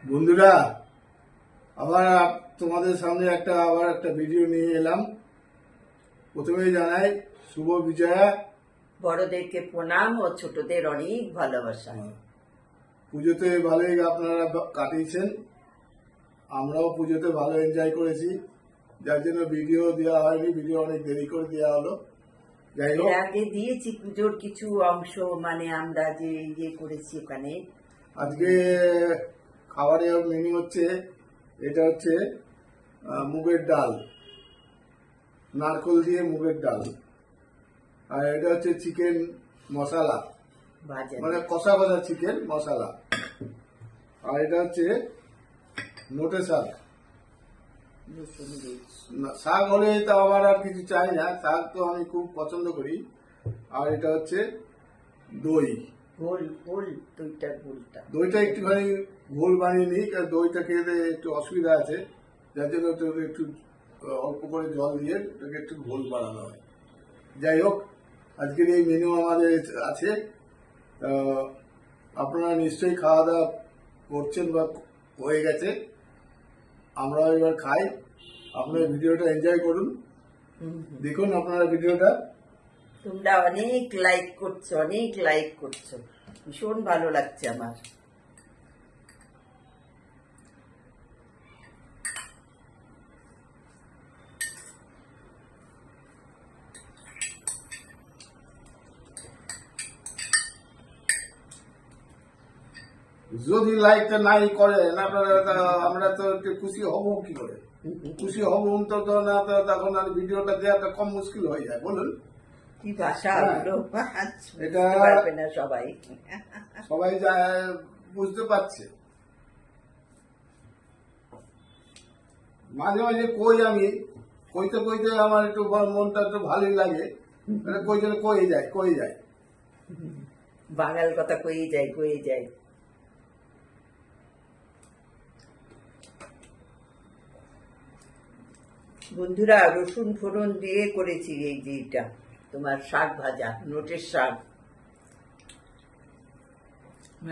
বন্ধুরা, আবার তোমাদের সামনে আবার একটা ভিডিও নিয়ে এলাম। প্রথমেই জানাই শুভ বিজয়া। বড়দেরকে প্রণাম ও ছোটদের অনেক ভালোবাসা। পুজোতে ভালোই আপনারা কাটিয়েছেন, আমরাও পুজোতে ভালো এনজয় করেছি, যার জন্য ভিডিও দেওয়া হয়নি, ভিডিও অনেক দেরি করে দেওয়া হলো। যাই হোক, এর আগে দিয়েছি পুজোর কিছু অংশ, মানে আমরা যে ইয়ে করেছি ওখানে। আজকে খাবারের মেনু হচ্ছে, এটা হচ্ছে মুগের ডাল, নারকোল দিয়ে মুগের ডাল। আর এটা হচ্ছে চিকেন মশলা, ভাজা মানে কষা কষা চিকেন মশলা। আর এটা হচ্ছে নোটে শাক। রসুন দিয়ে। শাক হলে তো আমার আর কিছু চাই না, শাক তো আমি খুব পছন্দ করি। আর এটা হচ্ছে দই। ঘোল ঘোল দইটার ঘোলটা। দইটা একটুখানি ঘোল বানিয়ে নিই, কারণ দইটা খেতে একটু অসুবিধা আছে, যার জন্য একটু অল্প করে জল দিয়ে এটাকে একটু ঘোল বানানো হয়। যাই হোক, আজকের এই মেনু আমাদের আছে। আপনারা নিশ্চয়ই খাওয়া দাওয়া করছেন বা হয়ে গেছে, আমরা এবার খাই। আপনারা ভিডিওটা এনজয় করুন, দেখুন আপনারা ভিডিওটা। তোমরা অনেক লাইক করছো, অনেক লাইক করছো, ভীষণ ভালো লাগছে আমার। যদি লাইকটা নাই করেন আপনারা, আমরা তো একটু খুশি হব কি করে? খুশি হব তো না, তো তখন আর ভিডিওটা দেওয়াটা কম মুশকিল হয়ে যায়, বলুন। কি ভাষা ওগুলো, এটা বুঝতে পারবে না সবাই। সবাই বুঝতে পারছে। মাঝে মাঝে কই, আমি কইতে কইতে আমার একটু মনটা একটু ভালোই লাগে, কই যেন কই যায়। বাঙাল কথা কই যায় কই যায়। বন্ধুরা, রসুন ফোড়ন দিয়ে করেছি এই যে এটা তোমার শাক ভাজা, নোটের শাক।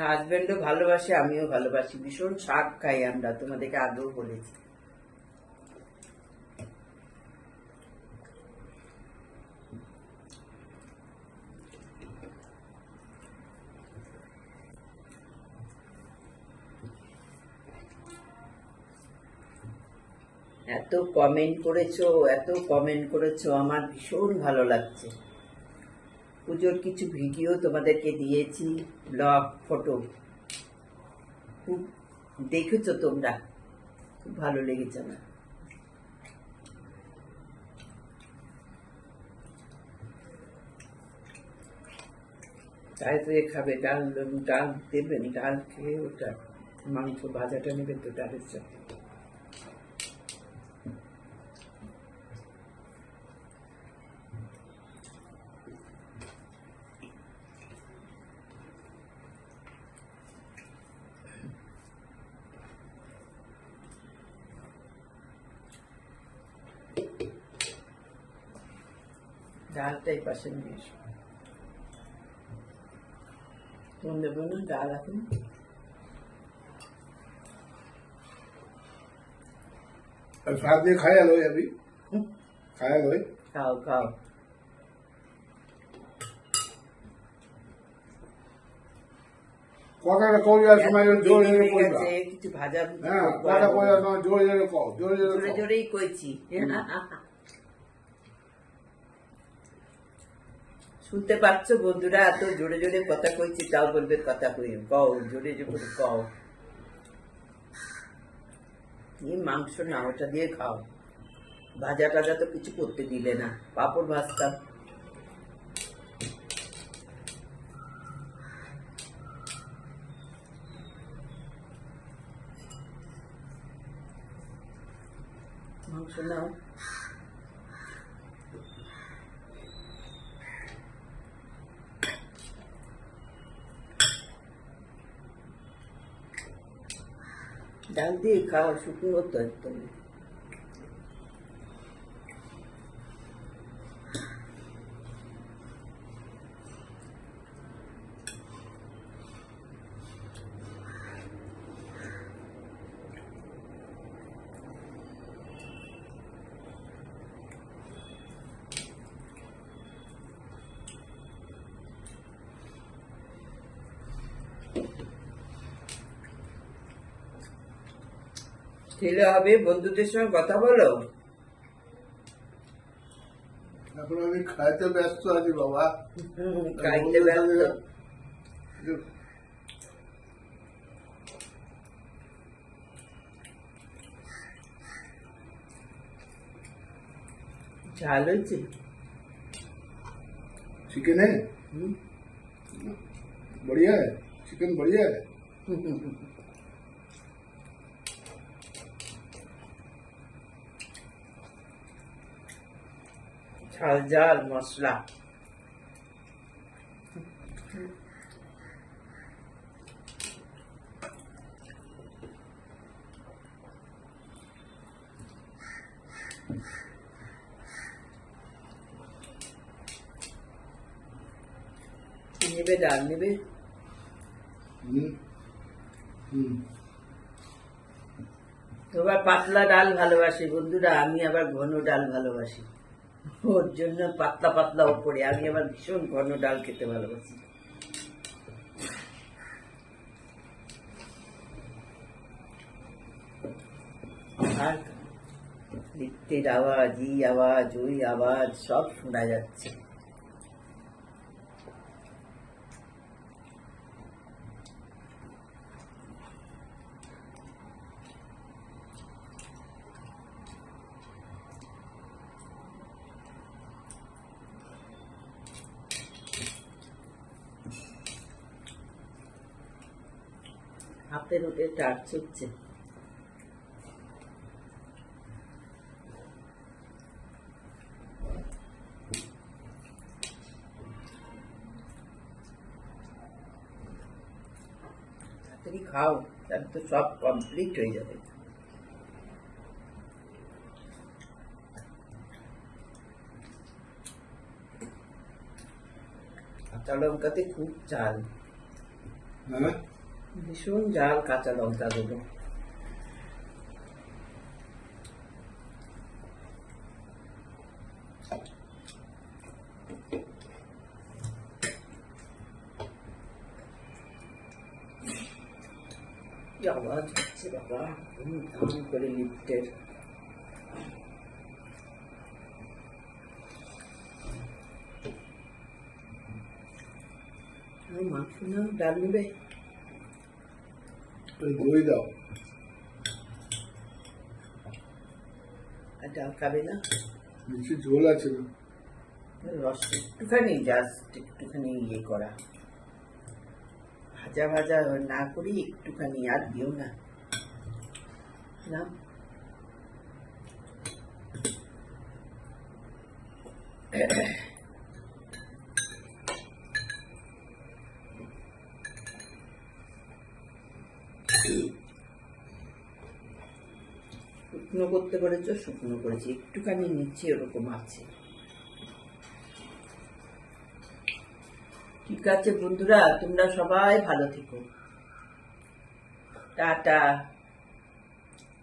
হাজবেন্ডও ভালোবাসে, আমিও ভালোবাসি, ভীষণ শাক খাই আমরা, তোমাদেরকে আগেও বলেছি। এত কমেন্ট করেছো, এত কমেন্ট করেছো, আমার ভীষণ ভালো লাগছে। পুজোর কিছু ভিডিও তোমাদেরকে দিয়েছি, ব্লগ ফটো, খুব দেখেছো তোমরা, খুব ভালো লেগেছে আমার। তাই তো খাবে ডাল, ডাল দেবেন, ডাল খেয়ে ওটা মাংস ভাজাটা নেবেন তো ডালের সাথে। ডালটাই পাশে নিয়ে এসো। তোমার দেবো না ডাল এখন? শাক দিয়ে খায়া লই, আমি খায়া লই। খাও খাও। কথাটা কইবার সময় জোরে জোরে কইবা। কিছু ভাজা হ্যাঁ, কথা কইবার সময় জোরে জোরে কও, জোরে জোরে জোরে কও। জোরেই কইছি। শুনতে পাচ্ছ বন্ধুরা, এত জোরে জোরে কথা কইছি, তাও বলবে কথা কই, কও জোরে জোরে কও। এই মাংস না, ওটা দিয়ে খাও। ভাজা টাজা তো কিছু করতে দিলে না, পাঁপড় ভাজতাম। মাংস নাও। ডাল দিয়ে খাও, শুকনো তো একদম। খেলে হবে, বন্ধুদের সঙ্গে কথা বলো। এখন আমি খাইতে ব্যস্ত আছি বাবা। খাইতে ব্যস্ত। ঝাল হয়েছে। चिकन है बढ़िया है, चिकन बढ़िया है। ঝাল ঝাল মশলা। কি নেবে? ডাল নেবে? তোমার পাতলা ডাল ভালোবাসি বন্ধুরা, আমি আবার ঘন ডাল ভালোবাসি। ওর জন্য পাতলা পাতলা ওপরে, আমি আবার ভীষণ ঘন ডাল খেতে ভালোবাসি। আর লিফটের আওয়াজ, এই আওয়াজ, ওই আওয়াজ সব শোনা যাচ্ছে। হাতের ওতে টাচ হচ্ছে। তাড়াতাড়ি খাও, তাহলে তো সব কমপ্লিট হয়ে যাবে। কাঁচা লঙ্কাতে খুব ঝাল, हाँ ভীষণ ঝাল কাঁচা লঙ্কা গুলো। কি আওয়াজ হচ্ছে বাবা, ধাম করে লিফটের। মাংস না ডাল নেবে? तो दही दाओ। আর ডাল খাবে না? নিচে ঝোল আছে না? রস একটুখানি, জাস্ট একটুখানি ইয়ে করা, ভাজা ভাজা না করি, একটুখানি, আর দিও না। না শুকনো করতে করেছো? শুকনো করেছি, একটুখানি নিচে ওরকম আছে। ঠিক আছে বন্ধুরা, তোমরা সবাই ভালো থেকো। টাটা।